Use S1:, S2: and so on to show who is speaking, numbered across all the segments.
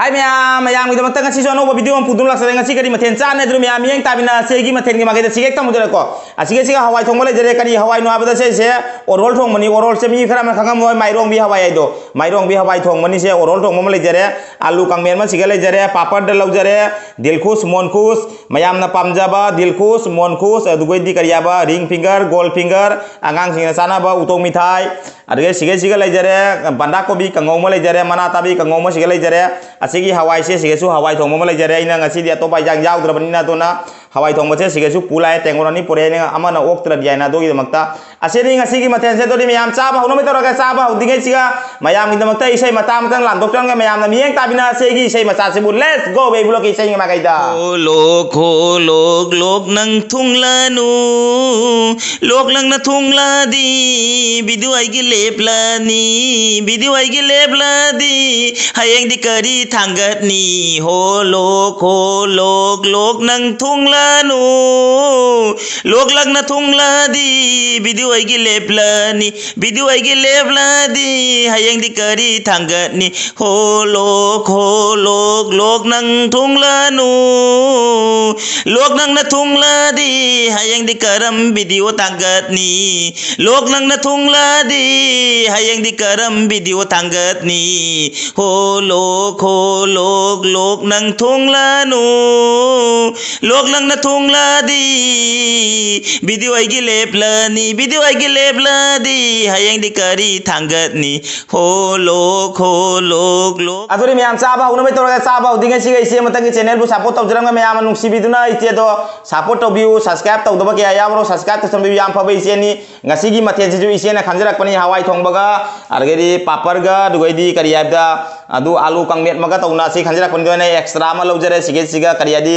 S1: Hai maya gitu mata ngasih sono video pudung laksa ngasih kari maten cana dulu maya yang tapi na segi maten ki makai segi kita mudah ko asik sih hawai thong mulai jadi kari hawai no abada se orol thong mani orol se mi khara khangam moi mairong bi hawai do mairong bi hawai thong mani se orol thong mulai jadi alu kangmen ma sigale jadi papad lau jadi dilkhus monkhus mayam na pamjaba dilkhus monkhus dugoi di kari aba ring finger gold finger angang sing sana ba utong mithai adege sigale jadi banda kobi kangau mulai jadi mana tabi kangau ma sigale jadi asigi hawai se sigesu hawai thong mo lejare ina ngasi dia topa jang jaw drabani to na hawai thong se sigesu pulai tengorani pore ne amana oktra diana do gi makta asiri ngasi gi mathen se to di mayam chaba hono me to ga chaba hodinge siga mayam gi makta isai mata matang lan doktor ga mayam na mieng tabina se gi isai macha se bu let's go be bulo ki isai ma gaida
S2: ho lok nang thunglanu lok lang na thungla di bidu ai gi leplani bidu ai gi lepladi hayeng di kari tanggat ni ho lok nang thunglanu lok lang na thungla di bidu ai gi leplani bidu ai gi lepladi hayeng di kari tanggat ni ho lok nang thunglanu lok nang na thungla di hayeng di karam video tanggat ni lok nang na thungla di hayeng di karam video tanggat ni ho lok nang thungla nu lok nang na thungla di video ai gi lepla ni video ai gi lepla di hayeng di kari tanggat ni ho lok
S1: aduri mayam chaba hono me to ga chaba hodinge siga ise matang ki channel bu support tau jram ga mayam nungsi biduna ite do support tau view subscribe tau doba ke ya bro subscribe to sam view yam phabai ise ni ngasi gi mathe ju ise na khamjarak pani hawai thong baga argeri papar ga dugoi di kariya da adu alu kangmet maga tau na si khamjarak pani do na extra ma lojare sige siga kariya di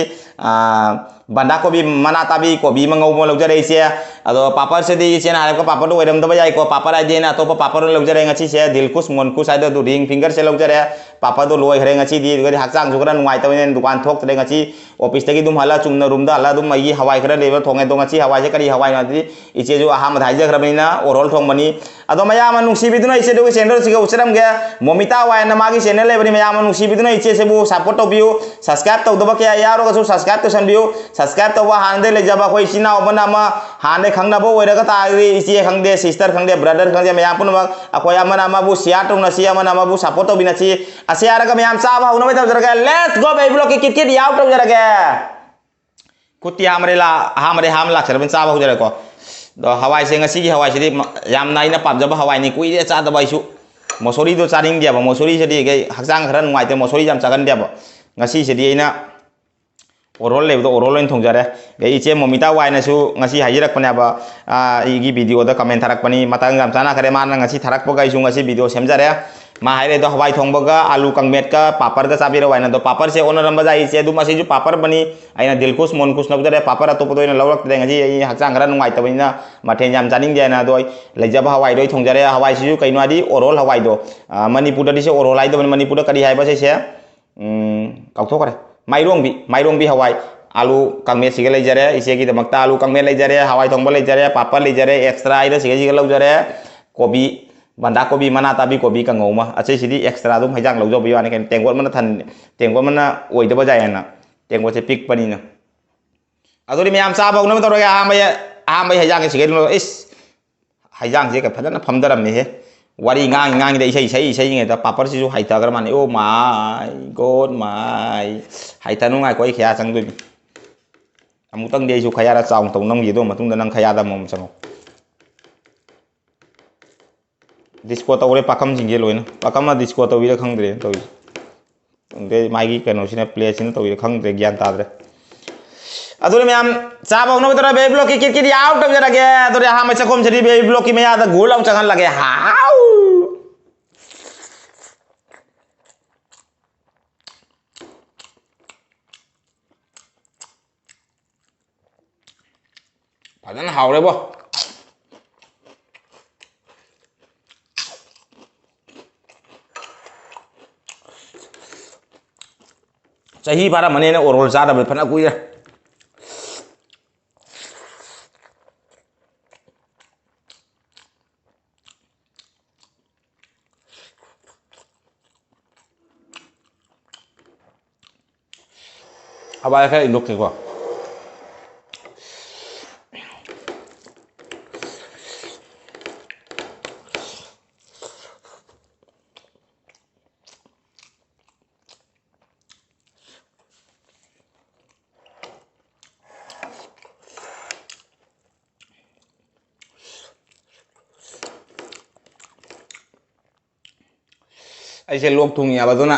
S1: banda kobi mana tabi kobi mangau mo lojare ise ado papar se di ise na ko papar do wedam doba jai ko papar aje na to papar lojare ngasi se dilkus monkus ado du ring finger se lojare papa do loi hare ngasi di gari hakjang jugara nuai tawen dukan thok tare ngasi office tagi dum hala chumna room da hala dum mai hawai khara level thonge do ngasi hawai se kari hawai na di iche jo aham dhai ja khara na orol thong mani ado maya ma nungsi biduna iche do channel siga usiram ge momita wai na magi channel le bani maya ma nungsi biduna iche se bu support to view subscribe to do ba ke ya ro ga subscribe to san view subscribe to wa hande le jaba khoi sina obana ma hande khangna bo oira ga ta iche khangde sister khangde brother khangde maya pun ma akhoi amana ma bu share to na si amana ma bu support to bina si asiara ka mayam chaba hono me tab jara let's go baby block kit kit yaw tab jara kuti hamre ham la char ben chaba ho jara ko do hawai se ngasi gi hawai se di yam nai na pam jaba hawai ni kui de cha da bai su mosori do charing dia ba mosori se di ge hakjang khara nuai te mosori jam chagan dia ba ngasi se di ina orol le do orol len thong jare ge iche momita wai na su ngasi hajirak pana ba igi video da comment tharak pani matang jam chana khare man ngasi tharak po gai su ngasi video sem jare ma haire do hawai thong baga alu kangmet ka papar ka sabira waina do papar se onar ramba jai se du masi ju papar bani aina dilkus monkus nak jare papar ato podo ina lawak de ngaji ai hakjang ran ngai tabina mathe jam janing dia na doi lejaba hawai doi thong jare hawai si ju kaino adi orol hawai do manipur di se orol ai do manipur da kadi hai ba se kauthok kare mairong bi hawai alu kangmet sigale jare ise gi damakta alu kangmet le jare hawai thong ba le jare papar le jare extra ai da sige lau jare kobi banda kobi mana tabi kobi ka ngoma ache sidi extra dum hajang lo job yani ken tengwat mana than tengwat mana oi da bajai na tengwat se pik pani na adori mayam sa ba unam to ga ha mai hajang se lo is hajang se ka phadana phamdaram me he wari ngang de sei nge da papar si ju haita gar mane oh my god my haita nu ngai koi khya chang du amutang de ju khaya ra chaung tong nang gi do matung da nang khaya da mom chang disco tawre pakam jingge loina pakam na disco tawira khangdre tawi de magi kano sina play sina tawira khangdre gyan tadre adore me am chaba no betara be block kit kit out of jara ge adore ha ma chakom chari be block me ya da golam changan lage hau padan haure bo chahi para mane na orol cha da phana kui hawai khara indok ko ai sẽ lok thùng nhà bà tôi nè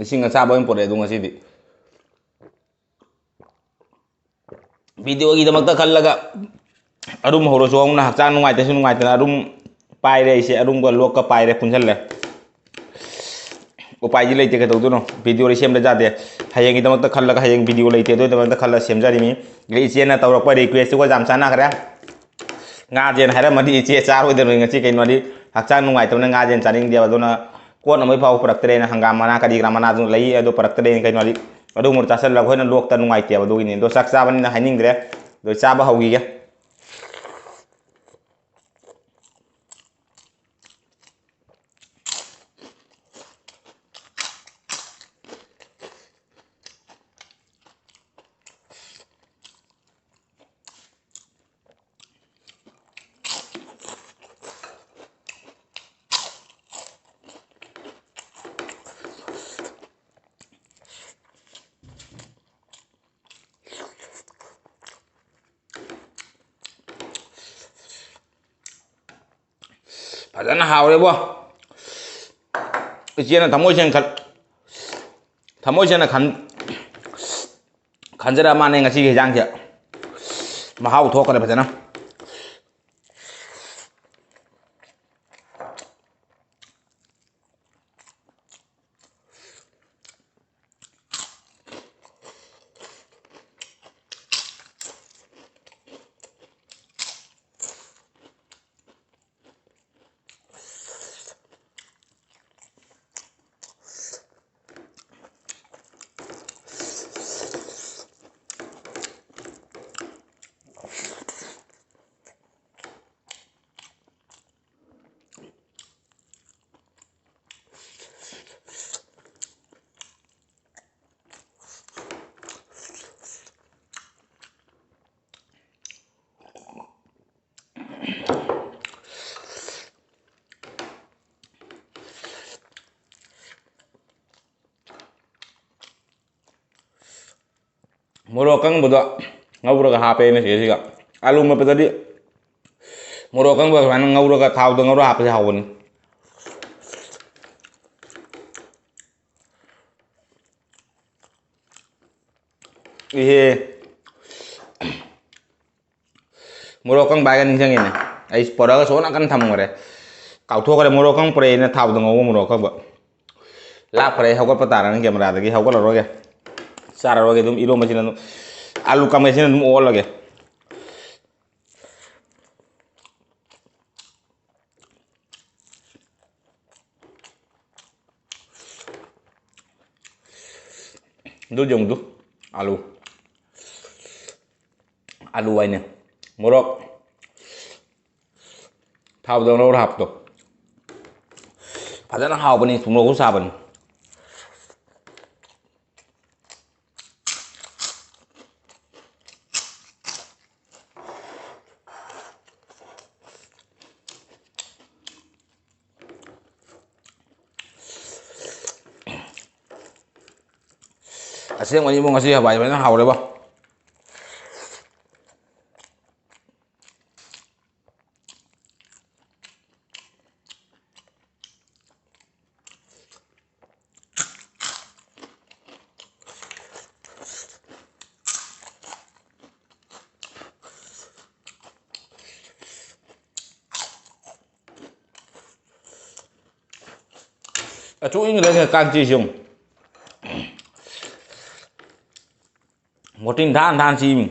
S1: xin ngã xa bên bột để đúng gì video gì đó mặc ta khăn là arum horo so na hakchang nungai te sunungai te arum pai re se arum ko lok ka pai re punjal le upai ji leite ka to no video re sem da jate hayeng idam ta khalla ka hayeng video leite do ta khalla sem jari mi le che na tawrak pa request ko jam sana kare nga jen hara madi che char ho de ngi chi kain madi hakchang nungai to na nga jen chaning dia do na ko na mai phau prak tre na hangam mana ka di gramana du lei do prak tre kain madi adu mur ta sal la ko na lok ta nungai te do ni do sak sa ban na haning dre do cha ba hogi ga fazana hawre bo ichena thamoi chen khanjara mane ngasi ge jang ja mahau thok kare fazana morok kang bodo ngawur ka hape ne sih ga alu ma tadi morok kang bodo man ngawur ka thau do ngawur hape hawon ihe morok kang bagan ning jangin ai poda ka so na kan tham ngore kau tho ka morok kang pre ne thau do ngawur morok ka ba la pre haw ka patara ne camera da gi haw ka lo ge sara roge dum iro machine dum alu kam machine dum o lage du jong du alu ai ne morok thau do no hap to phadana haw bani thum ro sa ban aseng wani mo ngasi habai ba na hawre ba chú ý lên càng chi dùng một trình than chim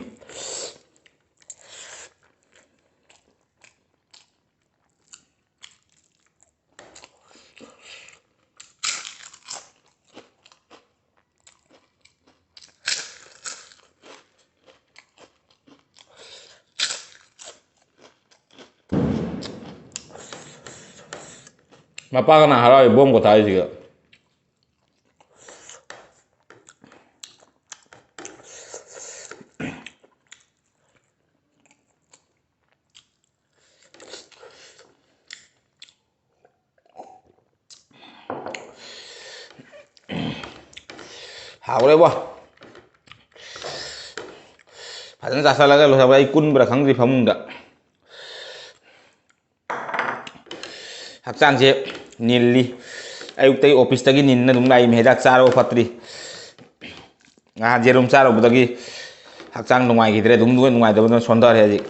S1: mapa kana harai bom ko thai siga हावरेबो फजन जासालागा लोसाबा कुनब्रा खंग्रि फमुंदा हक्चांसे निल्ली अयुक्तगी ऑफिसतगी निन्न दुम लाई मेहदाक चारो फत्री जेरुम चारोबदगी हक्चांग नुंगाइगिद्रे दुम दुम नुंगाइदबन सोंदर है जी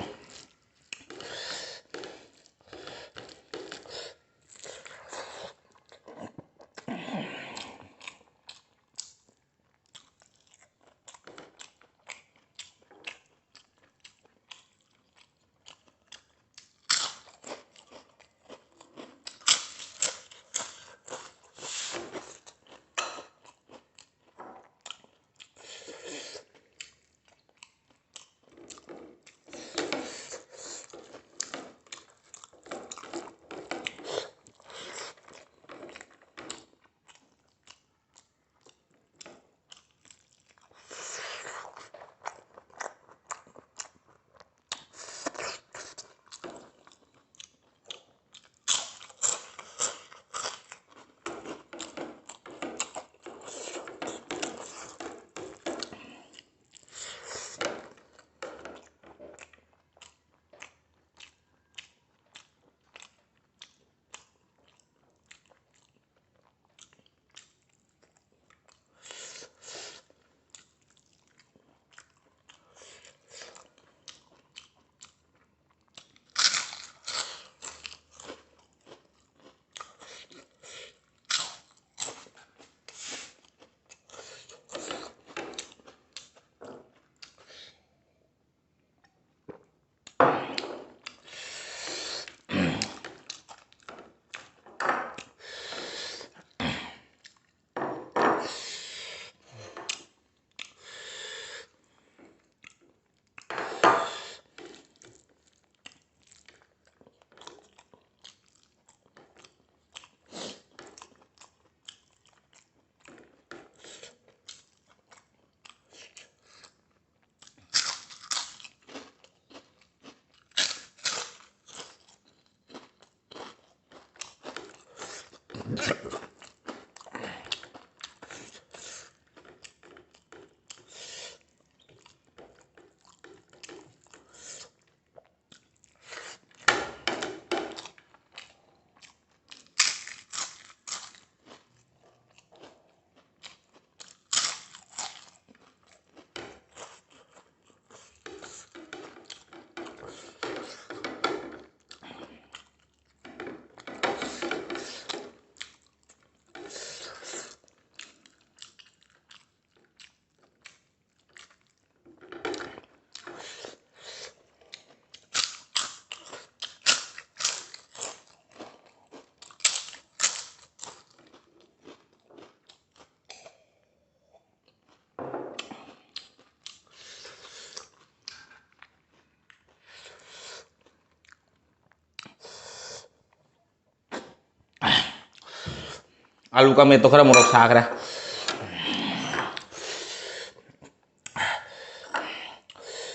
S1: आलू का मैं तो खरा मोरक साग रहा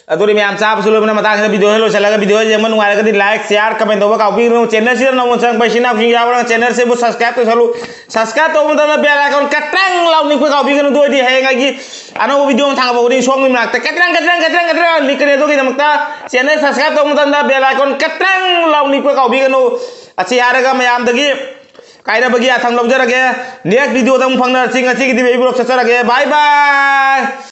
S1: अदुरी मैं चाप सुलो मना मता वीडियो हेलो चलागा वीडियो जे मन वाला कदी लाइक शेयर कमेंट दो का भी चैनल से न मोसंग पैसिना फिंग यावरा चैनल से वो सब्सक्राइब तो चलो सब्सक्राइब तो मतलब बेल आइकन कटंग लाउनी को का भी कन दो दी है कि अनो वीडियो थांग बौदी सोंग मिम लागता कटंग लिखने दो की नमकता चैनल सब्सक्राइब तो मतलब बेल आइकन कटंग लाउनी को का भी कनो अच्छी यारगा मयाम दगी कायदा बगी आथांग लबजरगे नेक्स्ट वीडियो दम फंगना सिंग अच्छी की दी ब्लॉग ससरगे बाय बाय